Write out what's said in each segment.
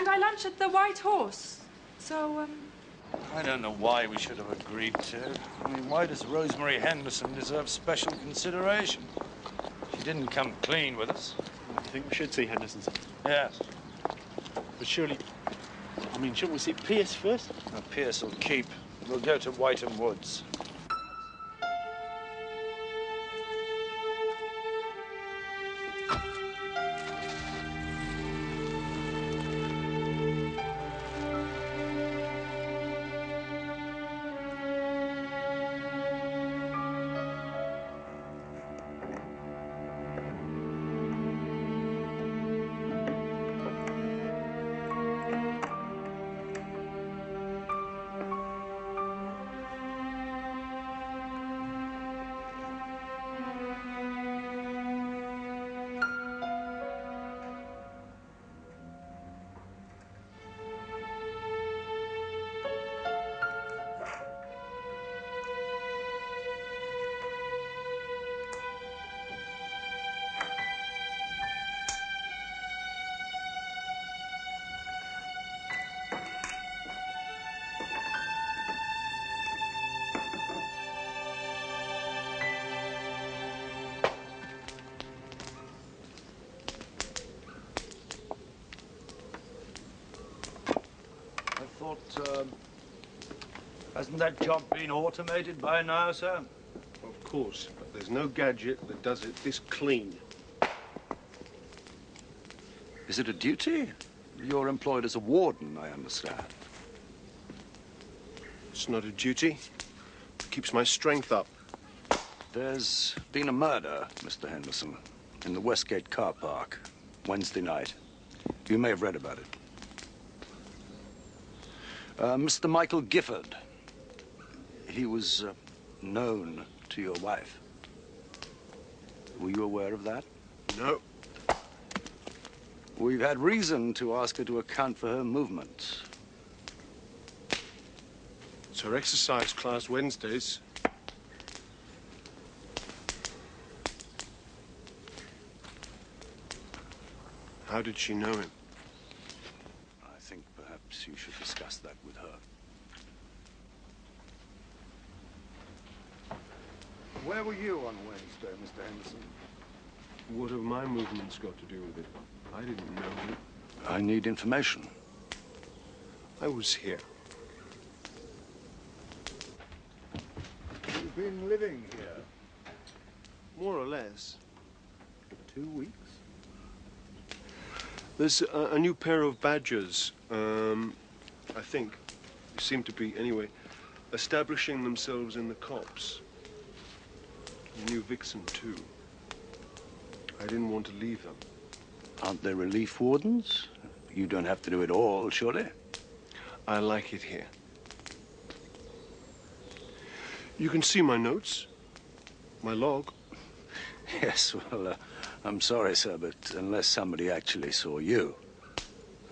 And I lunch at the White Horse. So, I don't know why we should have agreed to. I mean, why does Rosemary Henderson deserve special consideration? She didn't come clean with us. I think we should see Henderson. Yes. But surely, I mean, shouldn't we see Pierce first? No, Pierce will keep. We'll go to Whiteham Woods. Hasn't that job been automated by now, sir? Of course, but there's no gadget that does it this clean. Is it a duty? You're employed as a warden, I understand. It's not a duty. It keeps my strength up. There's been a murder, Mr. Henderson, in the Westgate car park, Wednesday night. You may have read about it. Mr. Michael Gifford. He was known to your wife. Were you aware of that? No. We've had reason to ask her to account for her movements. It's her exercise class Wednesdays. How did she know him? I think perhaps you should discuss that with her. Where were you on Wednesday, Mr. Henderson? What have my movements got to do with it? I didn't know him. I need information. I was here. You've been living here? More or less. For 2 weeks? There's a new pair of badgers, I think, seem to be, anyway, establishing themselves in the copse. A new vixen, too. I didn't want to leave them. Aren't there relief wardens? You don't have to do it all, surely? I like it here. You can see my notes, my log. Yes, well, I'm sorry, sir, but unless somebody actually saw you,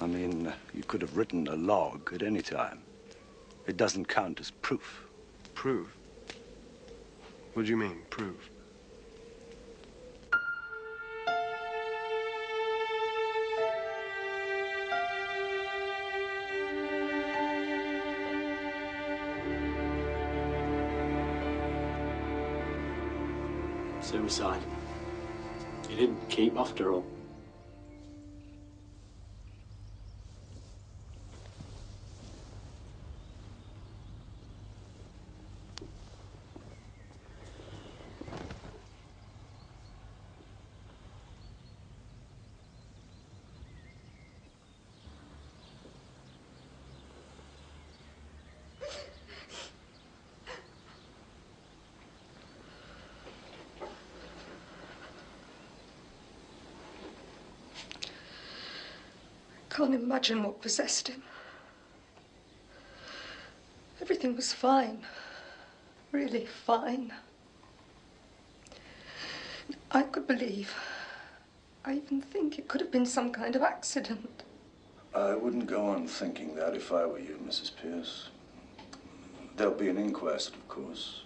I mean, you could have written a log at any time. It doesn't count as proof. Proof? What do you mean, proof? Suicide. You didn't keep after all. I can't imagine what possessed him. Everything was fine. Really fine. I could believe. I even think it could have been some kind of accident. I wouldn't go on thinking that if I were you, Mrs. Pierce. There'll be an inquest, of course.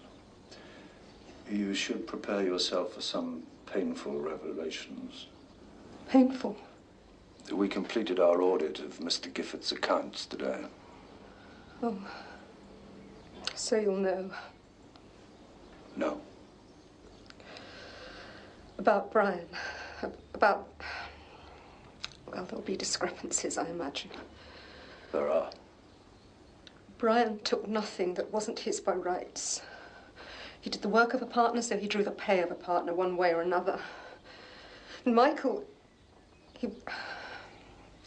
You should prepare yourself for some painful revelations. Painful? We completed our audit of Mr. Gifford's accounts today. Oh. So you'll know. No. About Brian. About... Well, there'll be discrepancies, I imagine. There are. Brian took nothing that wasn't his by rights. He did the work of a partner, so he drew the pay of a partner one way or another. And Michael, he...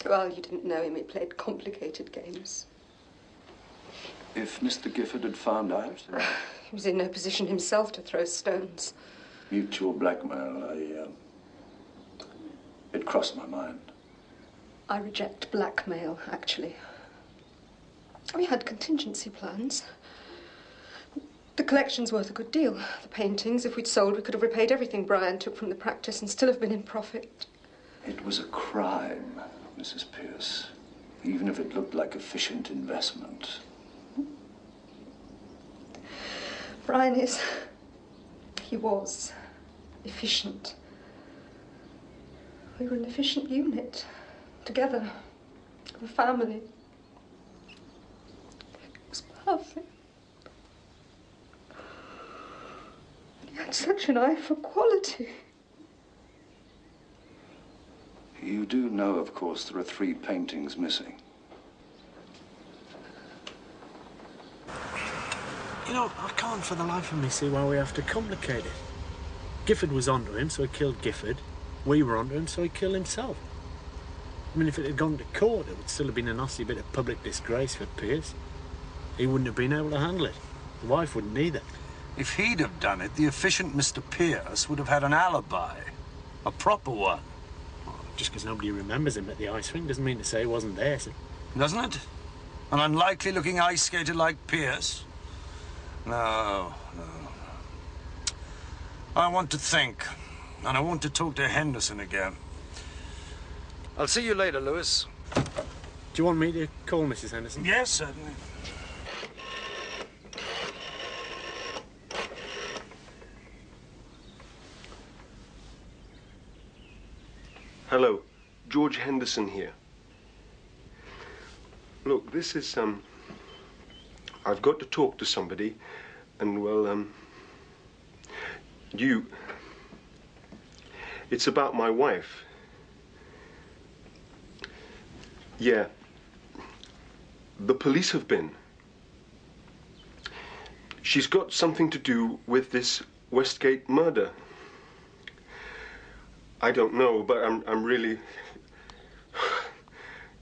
Well, you didn't know him. He played complicated games. If Mr. Gifford had found out? He was in no position himself to throw stones. Mutual blackmail, it crossed my mind. I reject blackmail, actually. We had contingency plans. The collection's worth a good deal. The paintings, if we'd sold, we could have repaid everything Brian took from the practice and still have been in profit. It was a crime, Mrs. Pierce, even if it looked like efficient investment. Brian is... He was efficient. We were an efficient unit, together, a family. It was perfect. He had such an eye for quality. You do know, of course, there are 3 paintings missing. You know, I can't for the life of me see why we have to complicate it. Gifford was onto him, so he killed Gifford. We were onto him, so he killed himself. I mean, if it had gone to court, it would still have been a nasty bit of public disgrace for Pierce. He wouldn't have been able to handle it. The wife wouldn't either. If he'd have done it, the efficient Mr. Pierce would have had an alibi. A proper one. Just because nobody remembers him at the ice rink doesn't mean to say he wasn't there, so... Doesn't it? An unlikely-looking ice skater like Pierce? No. I want to think, and I want to talk to Henderson again. I'll see you later, Lewis. Do you want me to call Mrs. Henderson? Yes, certainly. Hello, George Henderson here. Look, this is, I've got to talk to somebody, and, well, it's about my wife. Yeah. The police have been. She's got something to do with this Westgate murder. I don't know, but I'm really...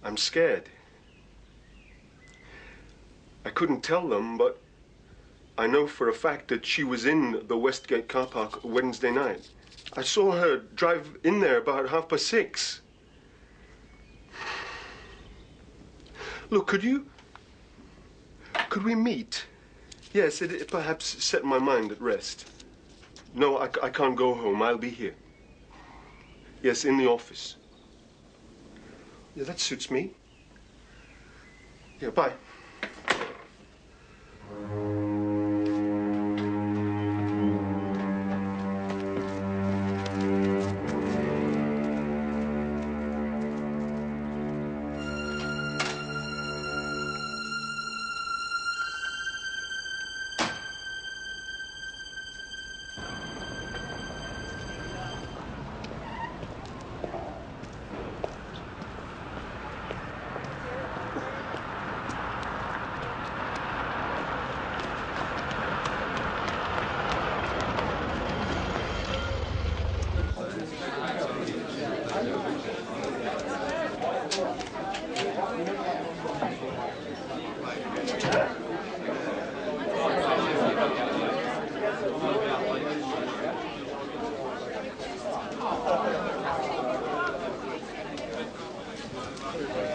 I'm scared. I couldn't tell them, but I know for a fact that she was in the Westgate car park Wednesday night. I saw her drive in there about 6:30. Look, could we meet? Yes, it perhaps set my mind at rest. No, I can't go home. I'll be here. Yes, in the office. Yeah, that suits me. Yeah, bye.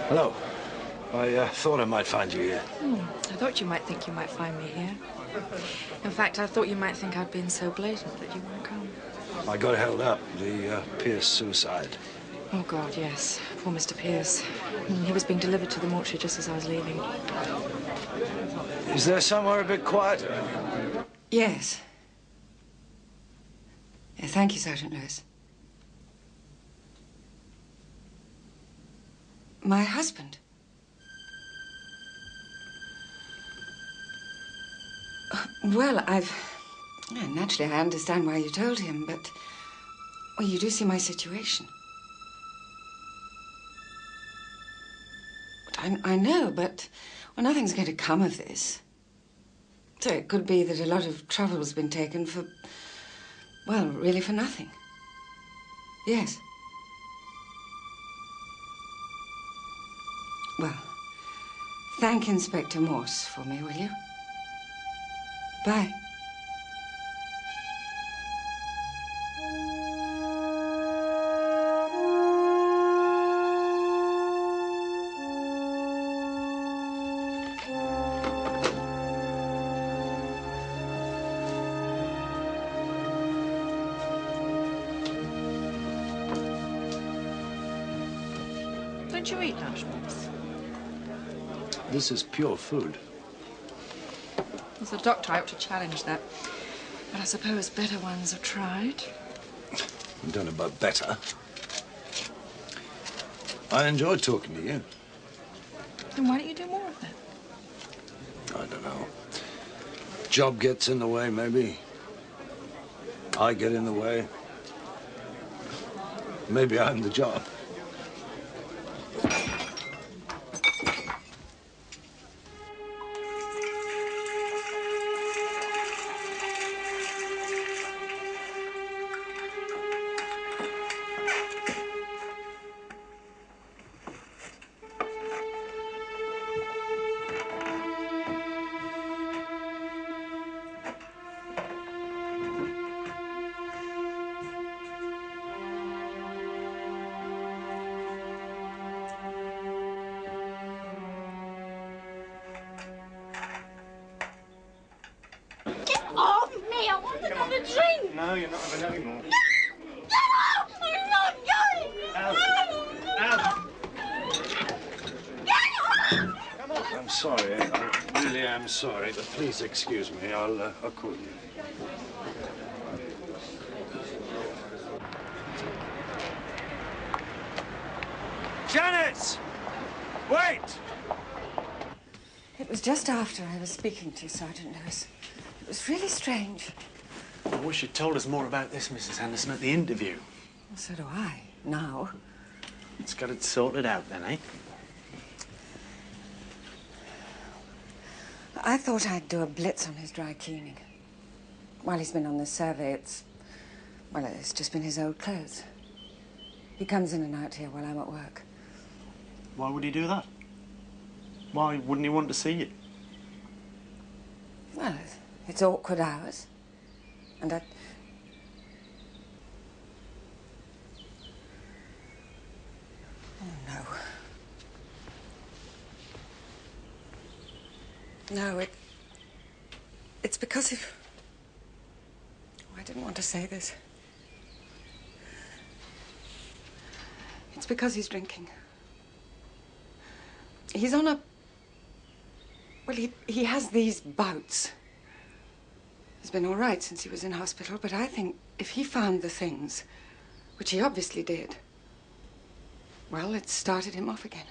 Hello. I thought I might find you here. I thought you might think you might find me here. In fact, I thought you might think I'd been so blatant that you wouldn't come. I got held up. The Pierce suicide. Oh, God, yes. Poor Mr. Pierce. He was being delivered to the mortuary just as I was leaving. Is there somewhere a bit quieter? Yes. Yeah, thank you, Sergeant Lewis. My husband? Well, yeah, naturally, I understand why you told him, but... Well, you do see my situation. I know, but... Well, nothing's going to come of this. So it could be that a lot of trouble's been taken for... Well, really for nothing. Yes. Well, thank Inspector Morse for me, will you? Bye. Don't you eat lunch, Morse? This is pure food. As a doctor, I ought to challenge that. But I suppose better ones have tried. I don't know about better. I enjoy talking to you. Then why don't you do more of that? I don't know. Job gets in the way, maybe. I get in the way. Maybe I'm the job. Off me! I want another drink! No, you're not having any more. Get off! I'm not going! Out! Get off! Come on! I'm sorry. I really am sorry, but please excuse me. I'll call you. Janet! Wait! It was just after I was speaking to Sergeant Lewis. It was really strange. I wish you'd told us more about this, Mrs. Henderson, at the interview. Well, so do I, now. Let's get it sorted out then, eh? I thought I'd do a blitz on his dry cleaning. While he's been on the survey, it's just been his old clothes. He comes in and out here while I'm at work. Why would he do that? Why wouldn't he want to see you? Well, it's awkward hours. And I... Oh, no. No, it's because of... Oh, I didn't want to say this. It's because he's drinking. He's on a... Well, he has these bouts. He's been all right since he was in hospital, but I think if he found the things, which he obviously did, well, it started him off again.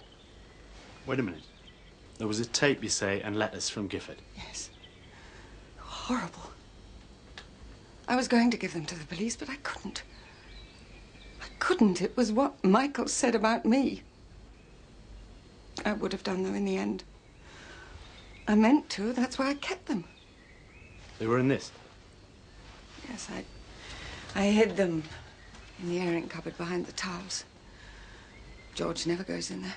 Wait a minute. There was a tape, you say, and letters from Gifford. Yes. Horrible. I was going to give them to the police, but I couldn't. I couldn't. It was what Michael said about me. I would have done, though, in the end. I meant to. That's why I kept them. They were in this? Yes, I hid them in the airing cupboard behind the towels. George never goes in there.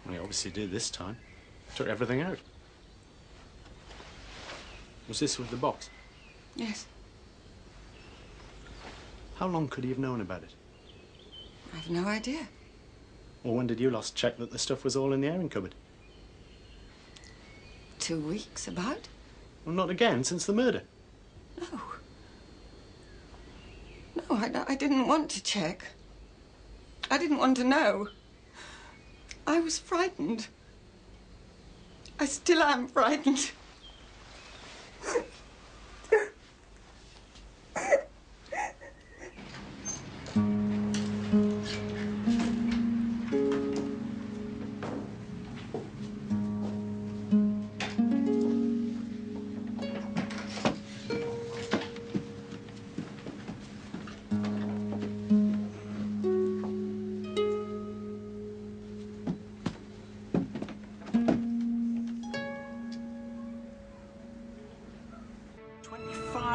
Well, he obviously did this time. Took everything out. Was this with the box? Yes. How long could he have known about it? I've no idea. Or when did you last check that the stuff was all in the airing cupboard? 2 weeks, about. Well, not again, since the murder. No. No, I didn't want to check. I didn't want to know. I was frightened. I still am frightened.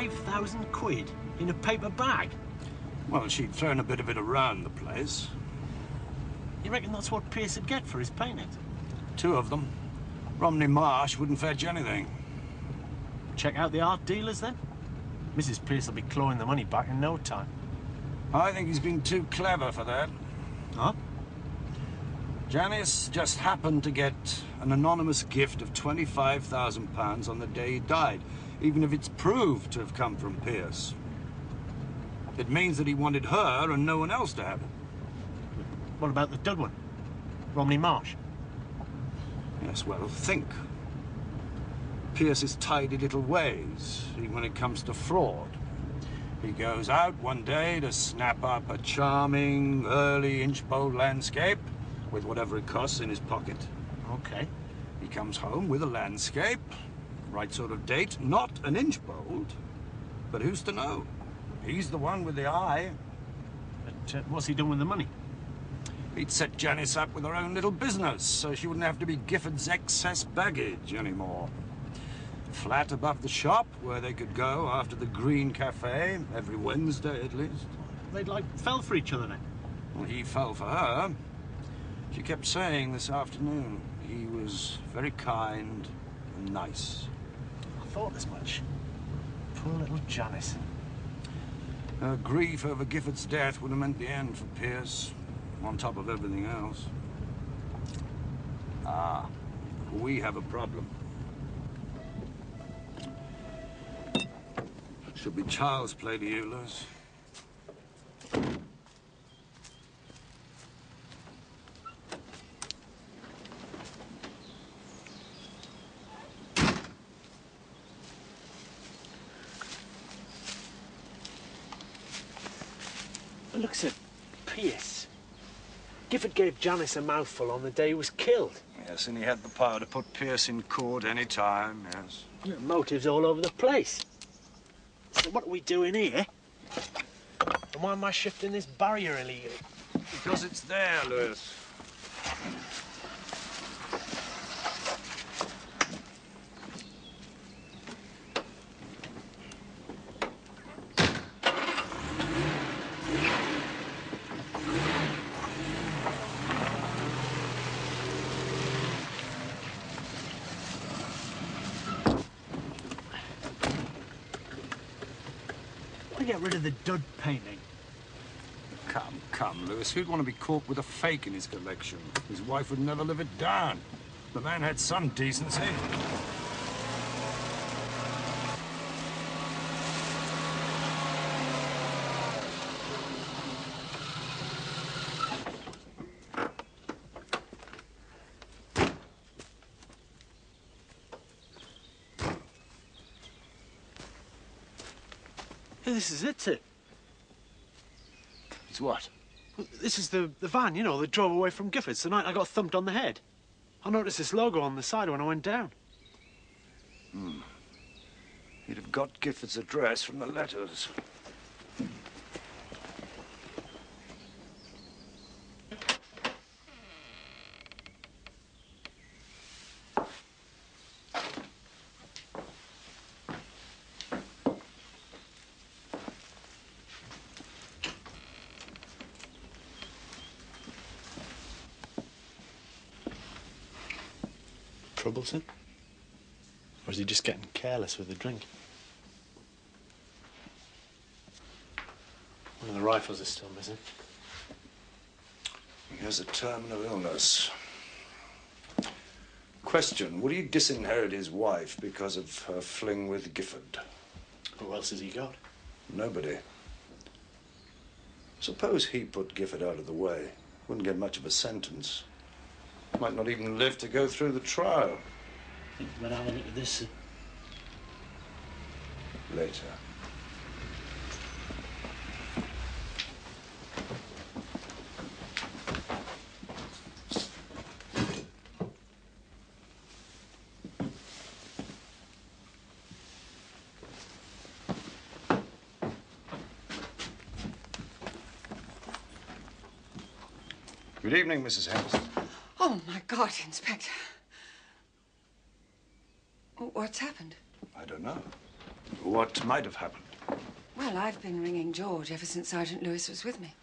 25,000 quid in a paper bag? Well, she'd thrown a bit of it around the place. You reckon that's what Pierce would get for his paintings? 2 of them. Romney Marsh wouldn't fetch anything. Check out the art dealers, then? Mrs. Pierce will be clawing the money back in no time. I think he's been too clever for that. Huh? Janice just happened to get an anonymous gift of £25,000 on the day he died, even if it's proved to have come from Pierce. It means that he wanted her and no one else to have it. What about the dud one? Romney Marsh? Yes, well, think. Pierce's tidy little ways, even when it comes to fraud. He goes out one day to snap up a charming, early inch-bold landscape with whatever it costs in his pocket. Okay. He comes home with a landscape, right sort of date, not an inch bold. But who's to know? He's the one with the eye. But what's he done with the money? He'd set Janice up with her own little business, so she wouldn't have to be Gifford's excess baggage anymore. Flat above the shop, where they could go after the Green Cafe, every Wednesday at least. They'd, like, fell for each other then? Well, he fell for her. She kept saying this afternoon he was very kind and nice. I thought as much. Poor little Janice. Her grief over Gifford's death would have meant the end for Pierce, on top of everything else. Ah, we have a problem. Should be child's play to you, Lewis. Looks at Pierce. Gifford gave Janice a mouthful on the day he was killed. Yes, and he had the power to put Pierce in court any time, yes. Yeah, motives all over the place. So what are we doing here? And why am I shifting this barrier illegally? Because it's there, Lewis. Why get rid of the dud painting? Come, Lewis. Who'd want to be caught with a fake in his collection? His wife would never live it down. The man had some decency. Hey, this is it, sir. It's what? Well, this is the van, you know, that drove away from Gifford's the night I got thumped on the head. I noticed this logo on the side when I went down. He'd have got Gifford's address from the letters. Troublesome? Or is he just getting careless with the drink? One of the rifles is still missing. He has a terminal illness. Question, would he disinherit his wife because of her fling with Gifford? Who else has he got? Nobody. Suppose he put Gifford out of the way. Wouldn't get much of a sentence. Might not even live to go through the trial. Think about having a look at this, sir. Later. Good evening, Mrs. Henderson. Oh, my God, Inspector. What's happened? I don't know. What might have happened? Well, I've been ringing George ever since Sergeant Lewis was with me.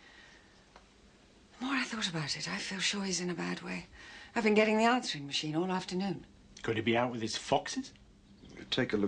The more I thought about it, I feel sure he's in a bad way. I've been getting the answering machine all afternoon. Could he be out with his foxes? Take a look.